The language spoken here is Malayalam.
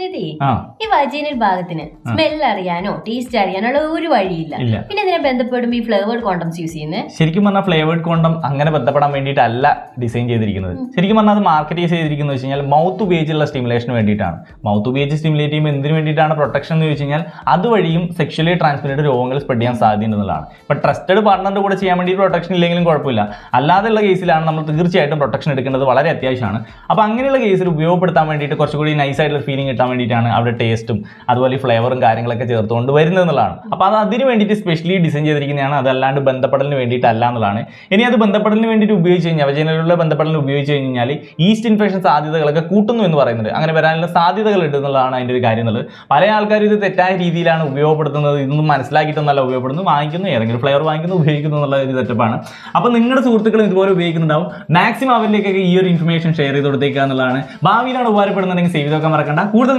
ഈ വജൈനൽ ഭാഗത്തിന് സ്മെൽ അറിയാനോ ടേസ്റ്റ് അറിയാനോ ഒരു വഴിയില്ല. പിന്നെ ഇതിനെ ബന്ധപ്പെടുമ്പോൾ ഈ ഫ്ലേവേർഡ് കോണ്ടംസ് യൂസ് ചെയ്യുന്നത്. ശരിക്കും പറഞ്ഞാൽ ഫ്ലേവേർഡ് കോണ്ടം അങ്ങനെ ബന്ധപ്പെടാൻ വേണ്ടിയിട്ടല്ല ഡിസൈൻ ചെയ്തിരിക്കുന്നത്. ശരിക്കും പറഞ്ഞാൽ അത് മാർക്കറ്റൈസ് ചെയ്തിരിക്കുന്നത് വെച്ച് കഴിഞ്ഞാൽ മൗത്ത് ഉപയോഗിച്ചുള്ള സ്റ്റിമുലേഷന് വേണ്ടിയിട്ടാണ്. മൗത്ത് ഉപയോഗിച്ച് സ്റ്റിമുലേറ്റ് ചെയ്യുമ്പോൾ എന്തിനു വേണ്ടിയിട്ടാണ് പ്രൊട്ടക്ഷൻ എന്ന് ചോദിച്ചു കഴിഞ്ഞാൽ അതുവഴിയും സെക്ഷലി ട്രാൻസ്മിറ്റഡ് രോഗങ്ങൾ സ്പ്രെഡ് ചെയ്യാൻ സാധ്യതയുള്ളതാണ്. ഇപ്പൊ ട്രസ്റ്റഡ് പാർട്ണറിന്റെ കൂടെ ചെയ്യാൻ വേണ്ടി പ്രൊട്ടക്ഷൻ ഇല്ലെങ്കിലും കുഴപ്പമില്ല. അല്ലാതെയുള്ള കേസിലാണ് നമ്മൾ തീർച്ചയായിട്ടും പ്രൊട്ടക്ഷൻ എടുക്കേണ്ടത് വളരെ അത്യാവശ്യമാണ്. അപ്പോൾ അങ്ങനെയുള്ള കേസിൽ ഉപയോഗപ്പെടുത്താൻ വേണ്ടിയിട്ട് കുറച്ചുകൂടി നൈസ് ആയിട്ടുള്ള ഫീലിംഗ് കിട്ടാൻ വേണ്ടിയിട്ടാണ് അവിടെ ടേസ്റ്റും അതുപോലെ ഫ്ലേവറും കാര്യങ്ങളൊക്കെ ചേർത്തുകൊണ്ട് വരുന്നത് എന്നുള്ളതാണ്. അപ്പോൾ അത് അതിന് വേണ്ടിയിട്ട് സ്പെഷ്യലി ഡിസൈൻ ചെയ്തിരിക്കുന്നതാണ്. അതല്ലാണ്ട് ബന്ധപ്പെടലിന് വേണ്ടിയിട്ടല്ല എന്നുള്ളതാണ്. ഇനി അത് ബന്ധപ്പെടലിന് വേണ്ടിയിട്ട് ഉപയോഗിച്ച് കഴിഞ്ഞാൽ വജൈനലുള്ള ബന്ധപ്പെടലിന് ഉപയോഗിച്ച് കഴിഞ്ഞാൽ ഈസ്റ്റ് ഇൻഫെക്ഷൻ സാധ്യതകളൊക്കെ കൂട്ടുന്നു എന്ന് പറയുന്നുണ്ട്. അങ്ങനെ വരാനുള്ള സാധ്യതകൾ ഉണ്ട് എന്നുള്ളതാണ് അതിൻ്റെ ഒരു കാര്യം എന്നുള്ളത്. പല ആൾക്കാരും ഇത് തെറ്റായ രീതിയിലാണ് ഉപയോഗപ്പെടുത്തുന്നത്. ഇതൊന്നും മനസ്സിലാക്കിയിട്ടൊന്നല്ല ഉപയോഗപ്പെടുന്നു, വാങ്ങിക്കുന്നു, ഏതെങ്കിലും ഫ്ലേവർ വാങ്ങിക്കുന്നു, ഉപയോഗിക്കുന്നു എന്നുള്ള ഒരു സെറ്റപ്പാണ്. അപ്പോൾ നിങ്ങളുടെ സുഹൃത്തുക്കൾ ഇതുപോലെ ഉപയോഗിക്കുന്നുണ്ടാവും. മാക്സിമം അവരിലേക്കൊക്കെ ഈ ഒരു ഇൻഫർമേഷൻ ഷെയർ ചെയ്ത് കൊടുത്തേക്കുക എന്നുള്ളതാണ്. ഭാവിയിലാണ് ഉപകാരപ്പെടുന്നുണ്ടെങ്കിൽ സേവ് ചെയ്തൊക്കെ മറക്കണ്ട. കൂടുതൽ